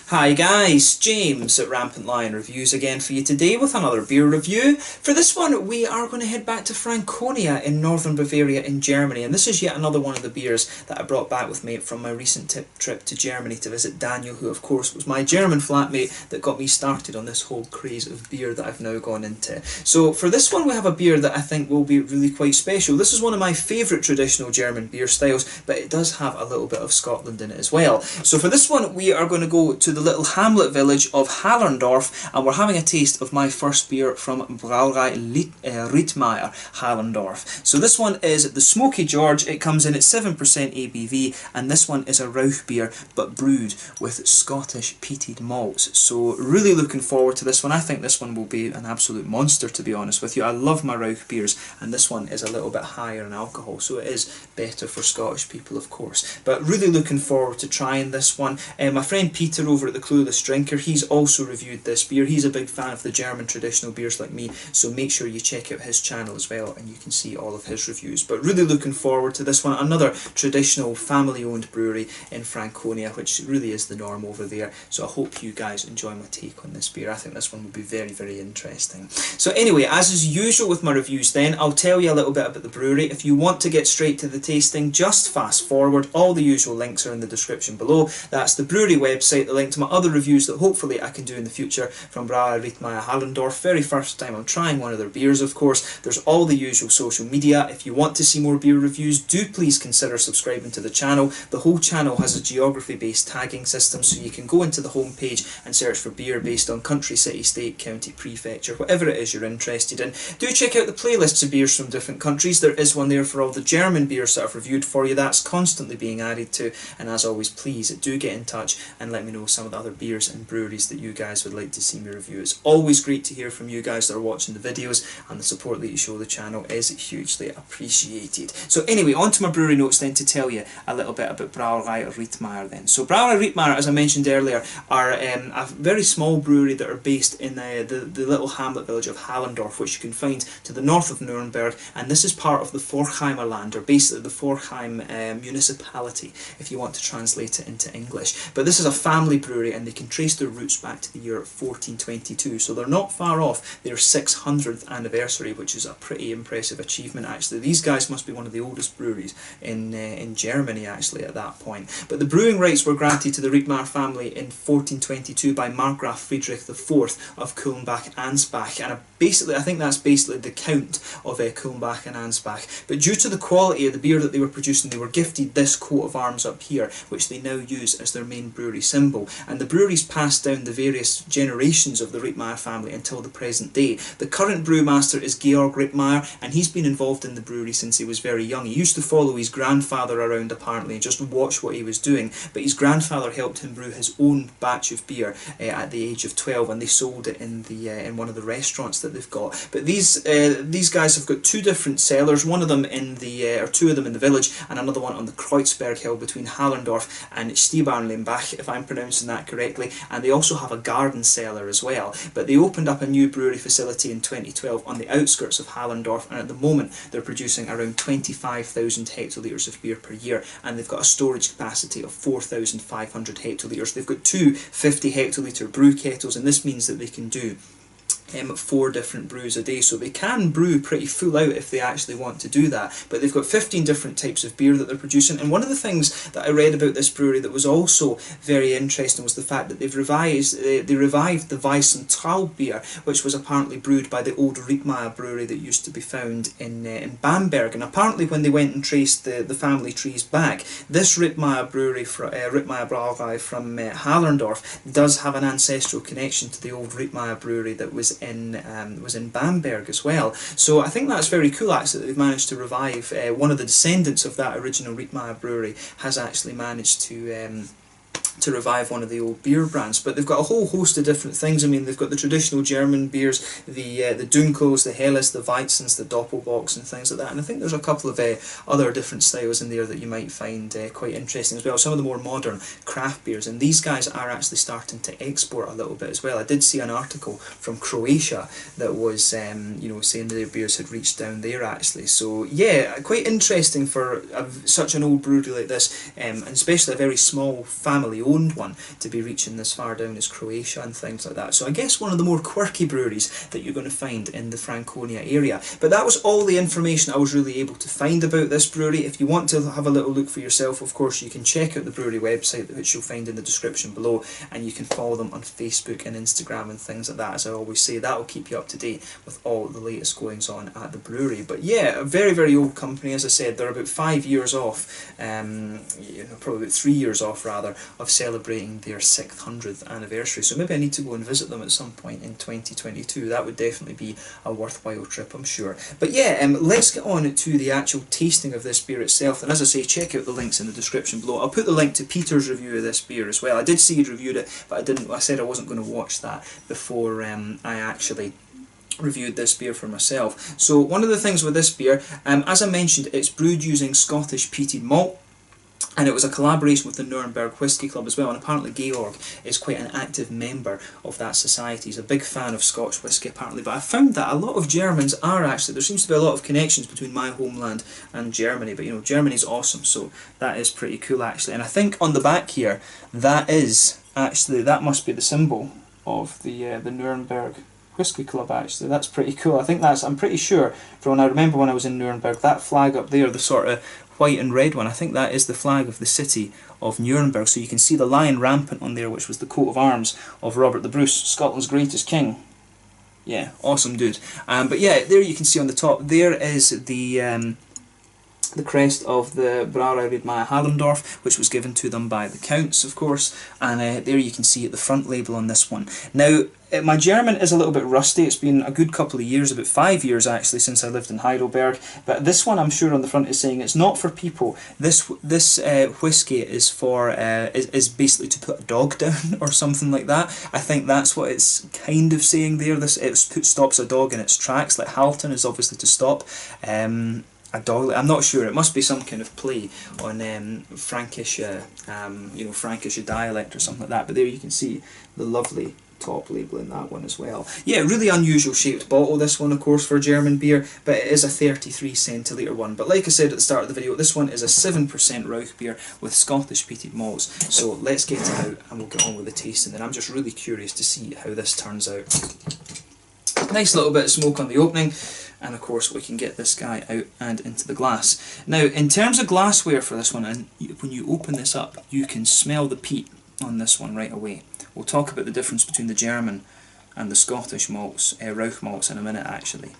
Hi guys, James at RampantLionReviews again for you today with another beer review. For this one we are going to head back to Franconia in northern Bavaria in Germany, and this is yet another one of the beers that I brought back with me from my recent trip to Germany to visit Daniel, who of course was my German flatmate that got me started on this whole craze of beer that I've now gone into. So for this one we have a beer that I think will be really quite special. This is one of my favourite traditional German beer styles, but it does have a little bit of Scotland in it as well. So for this one we are going to go to the little hamlet village of Hallerndorf, and we're having a taste of my first beer from Brauerei Rittmayer Hallerndorf. So this one is the Smoky George. It comes in at 7% ABV, and this one is a Rauch beer but brewed with Scottish peated malts. So really looking forward to this one. I think this one will be an absolute monster, to be honest with you. I love my Rauch beers, and this one is a little bit higher in alcohol, so it is better for Scottish people of course. But really looking forward to trying this one. My friend Peter over at the Clueless Drinker, he's also reviewed this beer. He's a big fan of the German traditional beers like me, so make sure you check out his channel as well and you can see all of his reviews. But really looking forward to this one. Another traditional family owned brewery in Franconia, which really is the norm over there. So I hope you guys enjoy my take on this beer. I think this one will be very, very interesting. So anyway, as is usual with my reviews then, I'll tell you a little bit about the brewery. If you want to get straight to the tasting, just fast forward. All the usual links are in the description below. That's the brewery website, the link to my other reviews that hopefully I can do in the future from Brauerei Rittmayer Hallerndorf. Very first time I'm trying one of their beers, of course. There's all the usual social media. If you want to see more beer reviews, do please consider subscribing to the channel. The whole channel has a geography based tagging system, so you can go into the home page and search for beer based on country, city, state, county, prefecture, whatever it is you're interested in. Do check out the playlists of beers from different countries. There is one there for all the German beers that I've reviewed for you. That's constantly being added to, and as always, please do get in touch and let me know some of the other beers and breweries that you guys would like to see me review. It's always great to hear from you guys that are watching the videos, and the support that you show the channel is hugely appreciated. So anyway, on to my brewery notes then to tell you a little bit about Brauerei Rittmayer then. So Brauerei Rittmayer, as I mentioned earlier, are a very small brewery that are based in the little hamlet village of Hallerndorf, which you can find to the north of Nuremberg, and this is part of the Forcheimer land, or basically the Forcheim municipality, if you want to translate it into English. But this is a family brewery, and they can trace their roots back to the year 1422, so they're not far off their 600th anniversary, which is a pretty impressive achievement actually. These guys must be one of the oldest breweries in Germany actually at that point. But the brewing rights were granted to the Rittmayer family in 1422 by Markgraf Friedrich IV of Kulmbach-Ansbach, and I think that's basically the Count of Kulmbach and Ansbach. But due to the quality of the beer that they were producing, they were gifted this coat of arms up here, which they now use as their main brewery symbol. And the brewery's passed down the various generations of the Rittmayer family until the present day. The current brewmaster is Georg Rittmayer, and he's been involved in the brewery since he was very young. He used to follow his grandfather around apparently and just watch what he was doing, but his grandfather helped him brew his own batch of beer at the age of 12, and they sold it in one of the restaurants that they've got. But these guys have got two different cellars, one of them in or two of them in the village, and another one on the Kreuzberg hill between Hallerndorf and Stiebarnlenbach, if I'm pronouncing that correctly, and they also have a garden cellar as well. But they opened up a new brewery facility in 2012 on the outskirts of Hallerndorf, and at the moment they're producing around 25,000 hectolitres of beer per year, and they've got a storage capacity of 4,500 hectolitres. They've got two 50 hectolitre brew kettles, and this means that they can do 4 different brews a day, so they can brew pretty full out if they actually want to do that. But they've got 15 different types of beer that they're producing, and one of the things that I read about this brewery that was also very interesting was the fact that they revived the Weissentraub beer, which was apparently brewed by the old Rittmayer brewery that used to be found in Bamberg. And apparently when they went and traced the family trees back, this Rittmayer brewery, Rittmayer Brauerei from Hallerndorf, does have an ancestral connection to the old Rittmayer brewery that was in Bamberg as well. So I think that's very cool actually that they've managed to revive one of the descendants of that original Rittmayer brewery has actually managed to revive one of the old beer brands. But they've got a whole host of different things. I mean, they've got the traditional German beers, the Dunkels, the Helles, the Weizens, the Doppelbocks and things like that. And I think there's a couple of other different styles in there that you might find quite interesting as well. Some of the more modern craft beers, and these guys are actually starting to export a little bit as well. I did see an article from Croatia that was saying that their beers had reached down there actually. So yeah, quite interesting for such an old brewery like this, and especially a very small family owned one to be reaching this far down as Croatia and things like that. So I guess one of the more quirky breweries that you're going to find in the Franconia area. But that was all the information I was really able to find about this brewery. If you want to have a little look for yourself, of course, you can check out the brewery website, which you'll find in the description below, and you can follow them on Facebook and Instagram and things like that. As I always say, that will keep you up to date with all the latest goings on at the brewery. But yeah, a very, very old company. As I said, they're about 5 years off, probably about 3 years off rather, of celebrating their 600th anniversary. So maybe I need to go and visit them at some point in 2022. That would definitely be a worthwhile trip, I'm sure. But yeah, let's get on to the actual tasting of this beer itself. And as I say, check out the links in the description below. I'll put the link to Peter's review of this beer as well. I did see he'd reviewed it, but I said I wasn't going to watch that before I actually reviewed this beer for myself. So one of the things with this beer, as I mentioned, it's brewed using Scottish peated malt. And it was a collaboration with the Nuremberg Whisky Club as well, and apparently Georg is quite an active member of that society. He's a big fan of Scotch whisky apparently, but I found that a lot of Germans are actually, there seems to be a lot of connections between my homeland and Germany, but you know, Germany's awesome, so that is pretty cool actually. And I think on the back here, that is actually, that must be the symbol of the Nuremberg Whisky Club actually. That's pretty cool. I think that's, I'm pretty sure, from when I remember when I was in Nuremberg, that flag up there, the sort of white and red one, I think that is the flag of the city of Nuremberg. So you can see the lion rampant on there, which was the coat of arms of Robert the Bruce, Scotland's greatest king. Yeah, awesome dude. But yeah, there you can see on the top, there is the crest of the Brauerei Rittmayer Hallerndorf, which was given to them by the counts, of course, and there you can see at the front label on this one. Now, my German is a little bit rusty. It's been a good couple of years, about 5 years actually, since I lived in Heidelberg, but this one I'm sure on the front is saying it's not for people. This whiskey is for is basically to put a dog down or something like that. I think that's what it's kind of saying there. Stops a dog in its tracks, like Halton is obviously to stop. A dog, I'm not sure, it must be some kind of play on Frankish, Frankish dialect or something like that, but there you can see the lovely top label in that one as well. Yeah, really unusual shaped bottle, this one of course for German beer, but it is a 33 centilitre one. But like I said at the start of the video, this one is a 7% Rauch beer with Scottish peated malts. So let's get it out and we'll get on with the tasting. And I'm just really curious to see how this turns out. Nice little bit of smoke on the opening, and of course we can get this guy out and into the glass. Now in terms of glassware for this one, and when you open this up you can smell the peat on this one right away. We'll talk about the difference between the German and the Scottish malts, Rauch malts, in a minute actually.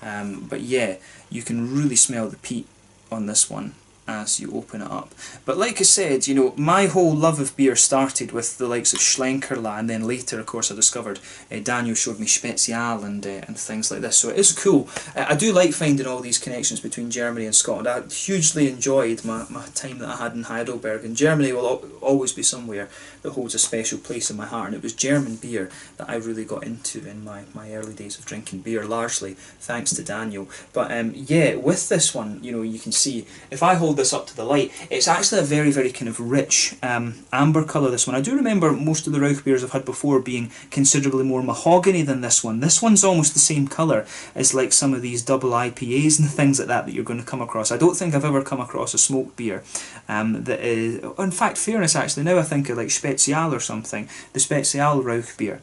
But yeah, you can really smell the peat on this one as you open it up. But like I said, you know, my whole love of beer started with the likes of Schlenkerla, and then later of course I discovered Daniel showed me Spezial and things like this, so it is cool. I do like finding all these connections between Germany and Scotland. I hugely enjoyed my time that I had in Heidelberg, and Germany will always be somewhere that holds a special place in my heart, and it was German beer that I really got into in my early days of drinking beer, largely thanks to Daniel. But yeah, with this one, you know, you can see, if I hold this up to the light, it's actually a very, very kind of rich amber colour, this one. I do remember most of the Rauch beers I've had before being considerably more mahogany than this one. This one's almost the same colour as like some of these double IPAs and things like that you're going to come across. I don't think I've ever come across a smoked beer that is, in fact, fairness actually, now I think of like Spezial or something, the Spezial Rauch beer.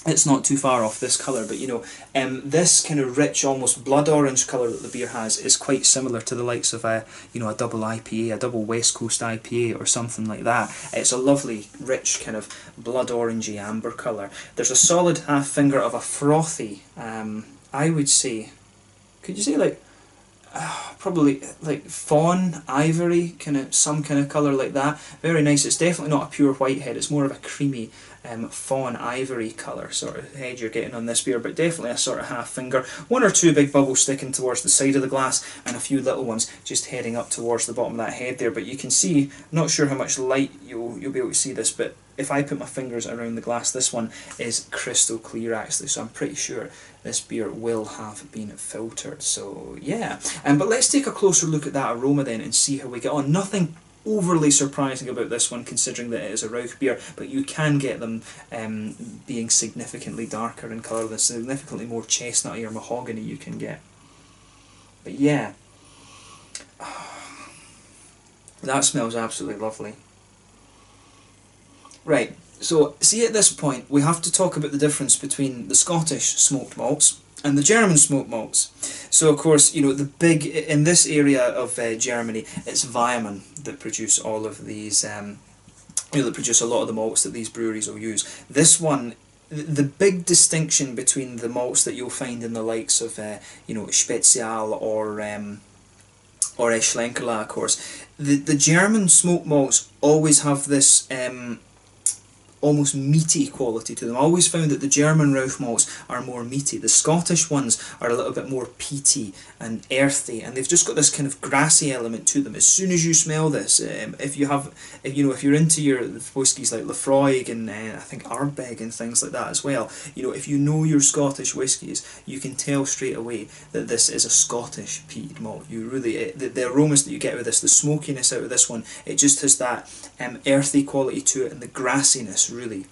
It's not too far off this colour, but you know, this kind of rich, almost blood orange colour that the beer has is quite similar to the likes of a double IPA, a double West Coast IPA or something like that. It's a lovely, rich kind of blood orangey amber colour. There's a solid half finger of a frothy, I would say, could you say like, probably like fawn, ivory, some kind of colour like that. Very nice. It's definitely not a pure whitehead, it's more of a creamy fawn ivory colour sort of head you're getting on this beer, but definitely a sort of half finger. One or two big bubbles sticking towards the side of the glass, and a few little ones just heading up towards the bottom of that head there. But you can see, not sure how much light you'll be able to see this, but if I put my fingers around the glass, this one is crystal clear actually, so I'm pretty sure this beer will have been filtered. So yeah, but let's take a closer look at that aroma then and see how we get on. Nothing overly surprising about this one considering that it is a Rauch beer, but you can get them being significantly darker in colour, than significantly more chestnutty or mahogany you can get. But yeah, that smells absolutely lovely. Right, so see at this point we have to talk about the difference between the Scottish smoked malts and the German smoked malts. So of course, you know, the big, in this area of Germany, it's Weimann that produce all of these, you know, that produce a lot of the malts that these breweries will use. This one, the big distinction between the malts that you'll find in the likes of, you know, Spezial or Schlenkerla, of course, the German smoked malts always have this almost meaty quality to them. I always found that the German Rauch malts are more meaty. The Scottish ones are a little bit more peaty and earthy, and they've just got this kind of grassy element to them. As soon as you smell this, if you're into your whiskies like Lafroig and I think Ardbeg and things like that as well, you know, if you know your Scottish whiskies, you can tell straight away that this is a Scottish peated malt. You really, the aromas that you get with this, the smokiness out of this one, it just has that earthy quality to it, and the grassiness really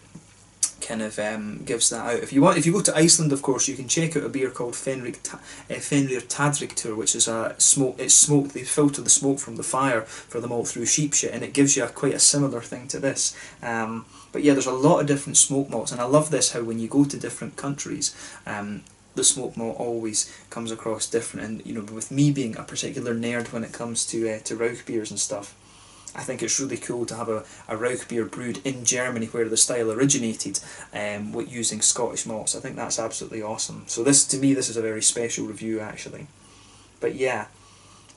kind of gives that out. If you go to Iceland, of course, you can check out a beer called Fenrir Tadriktur, which is it's smoked. They filter the smoke from the fire for the malt through sheep shit, and it gives you quite a similar thing to this. But yeah, there's a lot of different smoke malts, and I love this, how when you go to different countries, the smoke malt always comes across different. And you know, with me being a particular nerd when it comes to Rauch beers and stuff, I think it's really cool to have a Rauch beer brewed in Germany where the style originated, with using Scottish malts. I think that's absolutely awesome. So this, to me, this is a very special review actually. But yeah,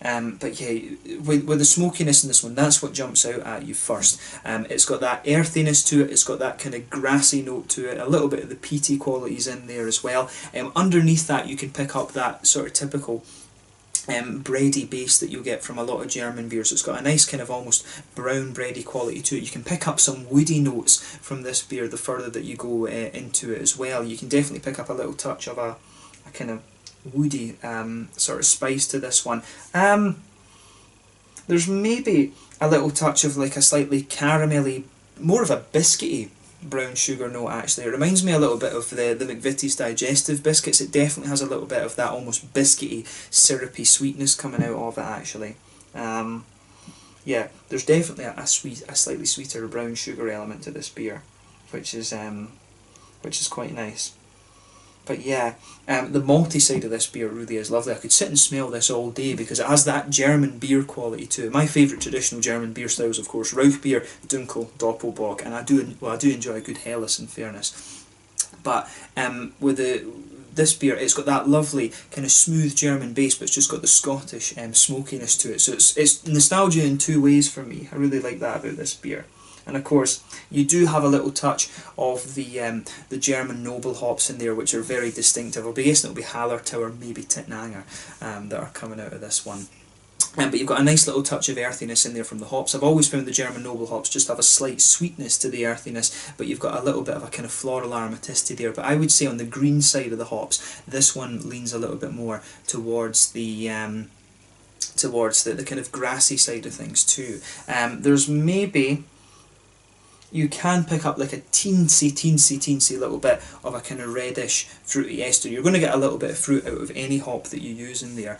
with the smokiness in this one, that's what jumps out at you first. It's got that earthiness to it, it's got that kind of grassy note to it, a little bit of the peaty qualities in there as well. Underneath that you can pick up that sort of typical bready base that you'll get from a lot of German beers. It's got a nice kind of almost brown bready quality to it. You can pick up some woody notes from this beer the further that you go into it as well. You can definitely pick up a little touch of a kind of woody sort of spice to this one. There's maybe a little touch of like a slightly caramelly, more of a biscuity brown sugar note actually. It reminds me a little bit of the McVitie's digestive biscuits. It definitely has a little bit of that almost biscuity, syrupy sweetness coming out of it actually. Yeah, there's definitely a slightly sweeter brown sugar element to this beer, which is quite nice. But yeah, the malty side of this beer really is lovely. I could sit and smell this all day because it has that German beer quality to it. My favourite traditional German beer styles, of course, Rauch beer, Dunkel, Doppelbock, and I do enjoy a good Helles in fairness. But with this beer, it's got that lovely kind of smooth German base, but it's just got the Scottish smokiness to it. So it's nostalgia in two ways for me. I really like that about this beer. And of course, you do have a little touch of the German noble hops in there, which are very distinctive. I'll be guessing it'll be Hallertau or maybe Tittnanger that are coming out of this one. But you've got a nice little touch of earthiness in there from the hops. I've always found the German noble hops just have a slight sweetness to the earthiness, but you've got a little bit of a kind of floral aromaticity there. But I would say on the green side of the hops, this one leans a little bit more towards the kind of grassy side of things too. There's maybe, you can pick up like a teensy little bit of a kind of reddish fruity ester. You're going to get a little bit of fruit out of any hop that you use in there,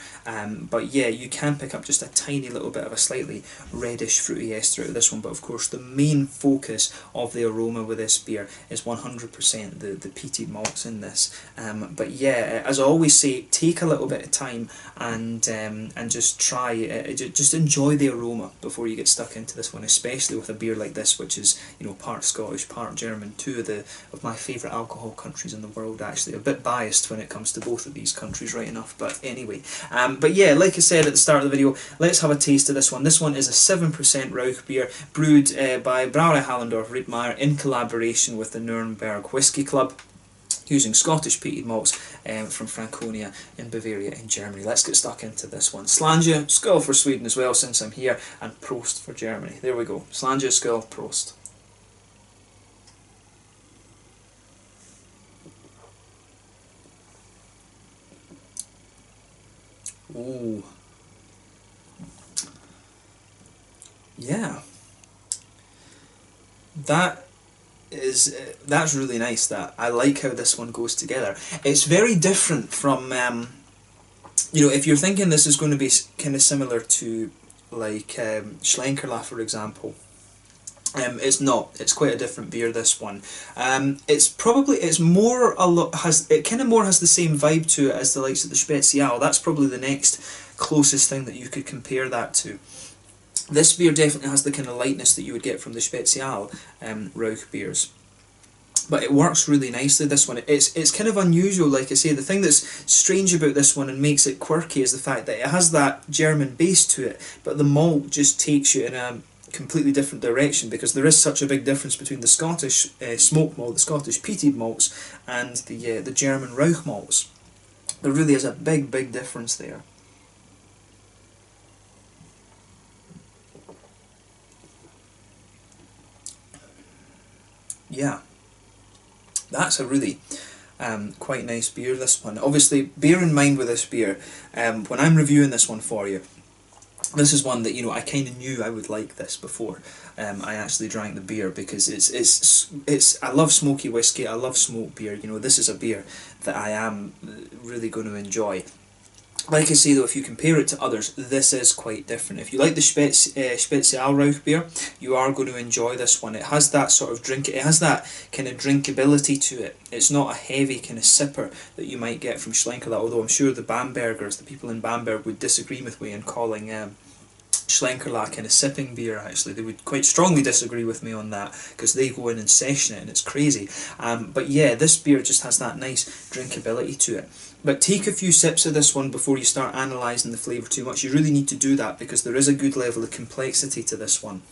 but yeah, you can pick up just a tiny little bit of a slightly reddish fruity ester out of this one. But of course the main focus of the aroma with this beer is 100% the peated malts in this. But yeah, as I always say, take a little bit of time and just try, just enjoy the aroma before you get stuck into this one, especially with a beer like this, which is, you know, part Scottish, part German, two of my favourite alcohol countries in the world actually. A bit biased when it comes to both of these countries, right enough, but anyway. But yeah, like I said at the start of the video, let's have a taste of this one. This one is a 7% Rauch beer, brewed by Brauerei Rittmayer in collaboration with the Nuremberg Whisky Club, using Scottish peated malts from Franconia in Bavaria in Germany. Let's get stuck into this one. Slange, skull for Sweden as well since I'm here, and Prost for Germany. There we go. Slange, skull, Prost. Ooh. Yeah. That's really nice. That I like how this one goes together. It's very different from you know, if you're thinking this is going to be kind of similar to like Schlenkerla, for example. It's not. It's quite a different beer. This one. It's more a lot it kind of more has the same vibe to it as the likes of the Spezial. That's probably the next closest thing that you could compare that to. This beer definitely has the kind of lightness that you would get from the Spezial Rauch beers. But it works really nicely, this one. It's kind of unusual, like I say. The thing that's strange about this one and makes it quirky is the fact that it has that German base to it, but the malt just takes you in a completely different direction, because there is such a big difference between the Scottish smoke malt, the Scottish peated malts, and the German Rauch malts. There really is a big difference there. Yeah, that's a really quite nice beer, this one. Obviously, bear in mind with this beer, when I'm reviewing this one for you, this is one that, you know, I kind of knew I would like this before I actually drank the beer, because it's I love smoky whiskey, I love smoked beer. You know, this is a beer that I am really going to enjoy. Like I say though, if you compare it to others, this is quite different. If you like the Spezial Rauch beer, you are going to enjoy this one. It has that sort of it has that kind of drinkability to it. It's not a heavy kind of sipper that you might get from Schlenkerla, although I'm sure the Bambergers, the people in Bamberg, would disagree with me in calling Schlenkerla kind of sipping beer. Actually, they would quite strongly disagree with me on that, because they go in and session it and it's crazy. But yeah, this beer just has that nice drinkability to it. But take a few sips of this one before you start analysing the flavour too much. You really need to do that, because there is a good level of complexity to this one.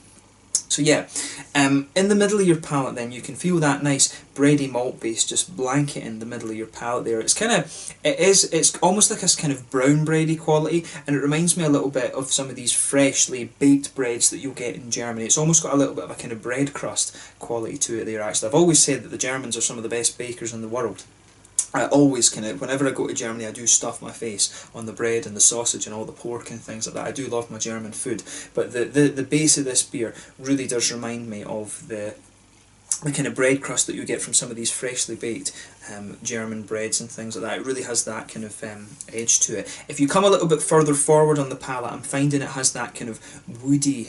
So yeah, in the middle of your palate then, you can feel that nice bready malt base just blanketing the middle of your palate there. It's almost like a kind of brown bready quality, and it reminds me a little bit of some of these freshly baked breads that you'll get in Germany. It's almost got a little bit of a kind of bread crust quality to it there, actually. I've always said that the Germans are some of the best bakers in the world. I always whenever I go to Germany, I do stuff my face on the bread and the sausage and all the pork and things like that. I do love my German food, but the base of this beer really does remind me of the kind of bread crust that you get from some of these freshly baked German breads and things like that. It really has that kind of edge to it. If you come a little bit further forward on the palate, I'm finding it has that kind of woody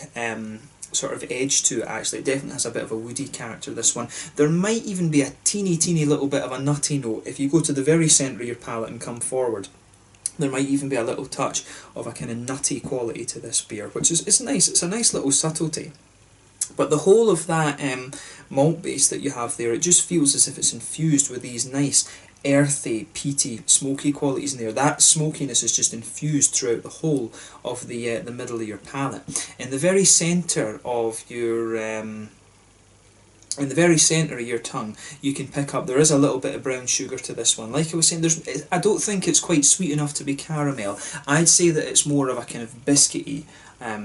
sort of edge to it. Actually, it definitely has a bit of a woody character, this one. There might even be a teeny little bit of a nutty note. If you go to the very centre of your palate and come forward, there might even be a little touch of a kind of nutty quality to this beer, which is nice. It's a nice little subtlety. But the whole of that malt base that you have there, it just feels as if it's infused with these nice earthy, peaty, smoky qualities in there. That smokiness is just infused throughout the whole of the middle of your palate. In the very centre of your in the very centre of your tongue, you can pick up, there is a little bit of brown sugar to this one. Like I was saying, I don't think it's quite sweet enough to be caramel. I'd say that it's more of a kind of biscuity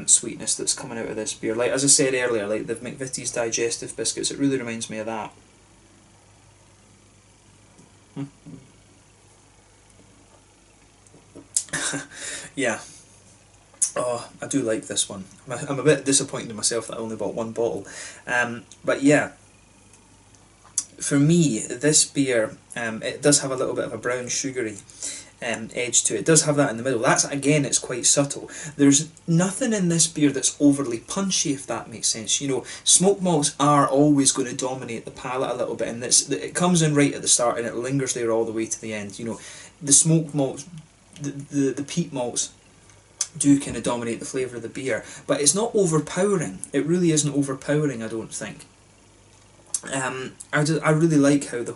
sweetness that's coming out of this beer. Like, as I said earlier, like the McVitie's digestive biscuits, it really reminds me of that. Yeah. Oh, I do like this one. I'm a bit disappointed in myself that I only bought one bottle. But yeah, for me, this beer, it does have a little bit of a brown sugary edge to it. It does have that in the middle. That's, again, it's quite subtle. There's nothing in this beer that's overly punchy, if that makes sense. You know, smoked malts are always going to dominate the palate a little bit, and it comes in right at the start and it lingers there all the way to the end. You know, the smoked malts, the peat malts do kind of dominate the flavour of the beer, but it's not overpowering. It really isn't overpowering, I don't think. I really like how the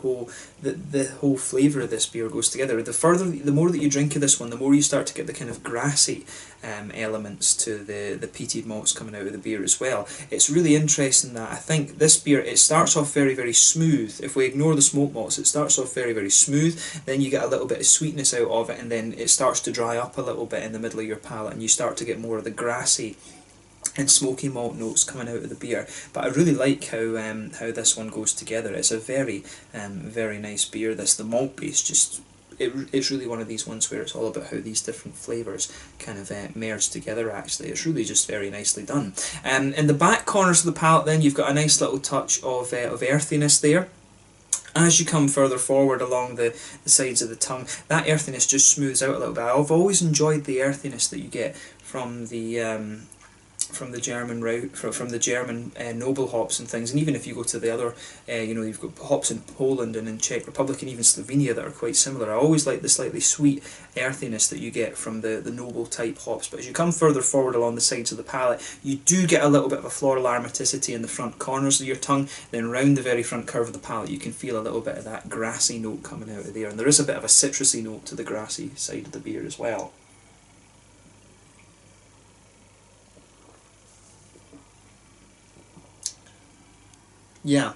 whole flavour of this beer goes together. The more that you drink of this one, the more you start to get the kind of grassy elements to the peated malts coming out of the beer as well. It's really interesting that I think this beer, it starts off very smooth. If we ignore the smoke malts, it starts off very smooth, then you get a little bit of sweetness out of it, and then it starts to dry up a little bit in the middle of your palate, and you start to get more of the grassy and smoky malt notes coming out of the beer. But I really like how this one goes together. It's a very nice beer. The malt base just, it's really one of these ones where it's all about how these different flavours kind of merge together. Actually, it's really just very nicely done. In the back corners of the palate, then you've got a nice little touch of earthiness there. As you come further forward along the sides of the tongue, that earthiness just smooths out a little bit. I've always enjoyed the earthiness that you get from the from the German route, from the German noble hops and things. And even if you go to the other, you know, you've got hops in Poland and in Czech Republic and even Slovenia that are quite similar. I always like the slightly sweet earthiness that you get from the noble type hops. But as you come further forward along the sides of the palate, you do get a little bit of a floral aromaticity in the front corners of your tongue. Then round the very front curve of the palate, you can feel a little bit of that grassy note coming out of there. And there is a bit of a citrusy note to the grassy side of the beer as well. Yeah,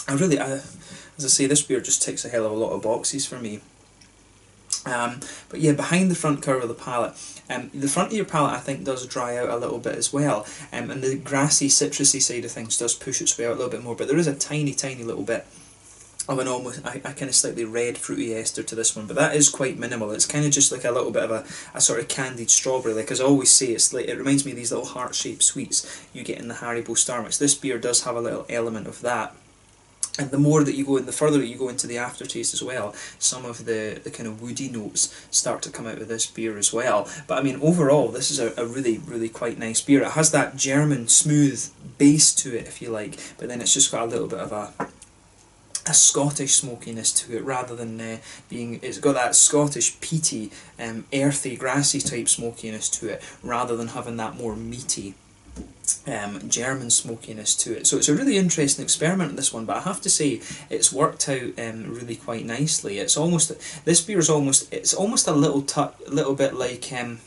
as I say, this beer just ticks a hell of a lot of boxes for me. But yeah, behind the front curve of the palate, the front of your palate I think does dry out a little bit as well, and the grassy, citrusy side of things does push its way out a little bit more, but there is a tiny, tiny little bit of an almost, a kind of slightly red fruity ester to this one, but that is quite minimal. It's kind of just like a little bit of a sort of candied strawberry. Like as I always say, it's like, it reminds me of these little heart-shaped sweets you get in the Haribo Star Mix. This beer does have a little element of that. And the more that you go in, the further that you go into the aftertaste as well, some of the kind of woody notes start to come out of this beer as well. But I mean, overall, this is a really, really quite nice beer. It has that German smooth base to it, if you like, but then it's just got a little bit of a Scottish smokiness to it, rather than it's got that Scottish peaty, earthy, grassy type smokiness to it, rather than having that more meaty German smokiness to it. So it's a really interesting experiment, this one, but I have to say it's worked out really quite nicely. It's almost, this beer is almost, it's almost a little bit like a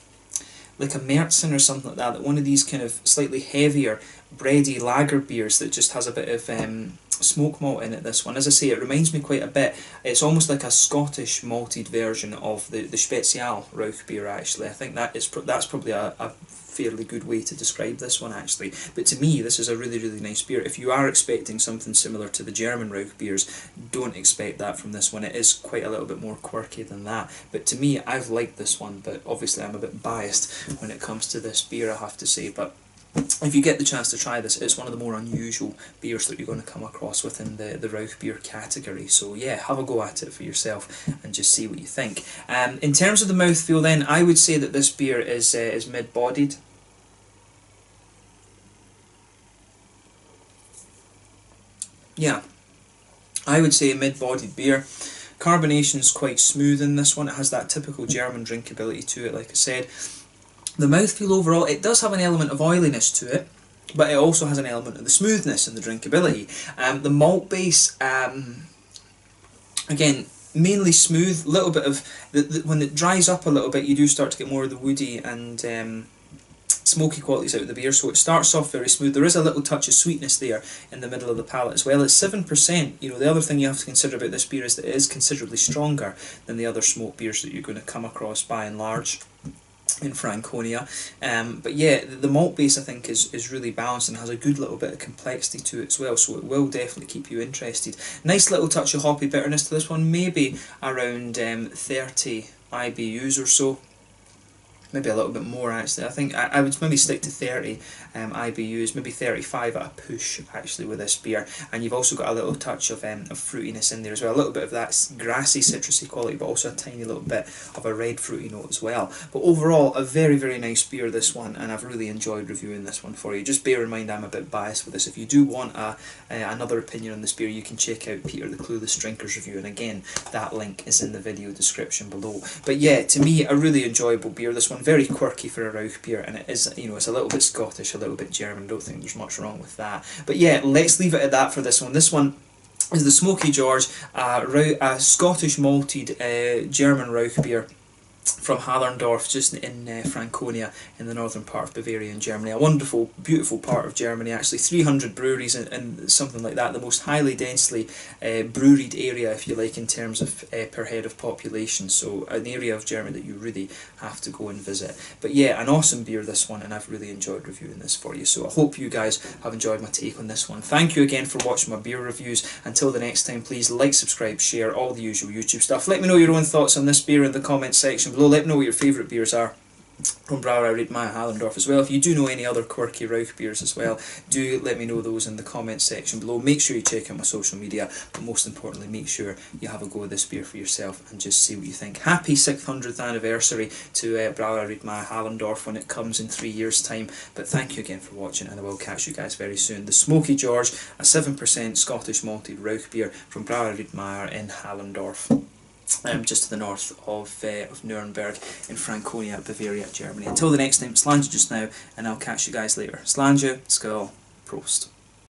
Märzen or something like that one of these kind of slightly heavier bready lager beers that just has a bit of smoke malt in it. This one, as I say, it reminds me quite a bit, it's almost like a Scottish malted version of the Spezial Rauch beer actually. I think that's probably a fairly good way to describe this one actually. But to me, this is a really, really nice beer. If you are expecting something similar to the German Rauch beers, don't expect that from this one. It is quite a little bit more quirky than that. But to me, I've liked this one, but obviously I'm a bit biased when it comes to this beer, I have to say. But if you get the chance to try this, it's one of the more unusual beers that you're going to come across within the Rauch beer category. So yeah, have a go at it for yourself and just see what you think. In terms of the mouthfeel then, I would say that this beer is mid-bodied. Yeah, I would say a mid-bodied beer. Carbonation's quite smooth in this one. It has that typical German drinkability to it, like I said. The mouthfeel overall, it does have an element of oiliness to it, but it also has an element of the smoothness and the drinkability. The malt base, again, mainly smooth. A little bit of, when it dries up a little bit, you do start to get more of the woody and smoky qualities out of the beer, so it starts off very smooth. There is a little touch of sweetness there in the middle of the palate as well. It's 7%. You know, the other thing you have to consider about this beer is that it is considerably stronger than the other smoked beers that you're going to come across by and large in Franconia. But yeah, the malt base I think is really balanced and has a good little bit of complexity to it as well, so it will definitely keep you interested. Nice little touch of hoppy bitterness to this one, maybe around 30 IBUs or so. Maybe a little bit more actually. I think I would maybe stick to 30 IBUs, maybe 35 at a push actually with this beer. And you've also got a little touch of fruitiness in there as well. A little bit of that grassy citrusy quality, but also a tiny little bit of a red fruity note as well. But overall, a very, very nice beer, this one, and I've really enjoyed reviewing this one for you. Just bear in mind I'm a bit biased with this. If you do want another opinion on this beer, you can check out Peter the Clueless Drinker's review, and again, that link is in the video description below. But yeah, to me, a really enjoyable beer, this one. Very quirky for a Rauch beer, and it is, you know, it's a little bit Scottish, a little bit German. Don't think there's much wrong with that. But yeah, let's leave it at that for this one. This one is the Smoky George, a Scottish malted German Rauch beer from Hallerndorf, just in Franconia in the northern part of Bavaria in Germany. A wonderful, beautiful part of Germany actually. 300 breweries and something like that. The most highly densely breweried area, if you like, in terms of per head of population. So an area of Germany that you really have to go and visit. But yeah, an awesome beer, this one, and I've really enjoyed reviewing this for you. So I hope you guys have enjoyed my take on this one. Thank you again for watching my beer reviews. Until the next time, please like, subscribe, share, all the usual YouTube stuff. Let me know your own thoughts on this beer in the comments section below. Let me know what your favourite beers are. from Brauerei Rittmayer Hallerndorf as well. If you do know any other quirky Rauch beers as well, do let me know those in the comments section below. Make sure you check out my social media, but most importantly, make sure you have a go at this beer for yourself and just see what you think. Happy 600th anniversary to Brauerei Rittmayer Hallerndorf when it comes in 3 years' time. But thank you again for watching, and I will catch you guys very soon. The Smoky George, a 7% Scottish malted Rauch beer from Brauerei Rittmayer in Hallerndorf. Just to the north of Nuremberg in Franconia, Bavaria, Germany. Until the next time, Slanja just now, and I'll catch you guys later. Slanja, Skål, Prost.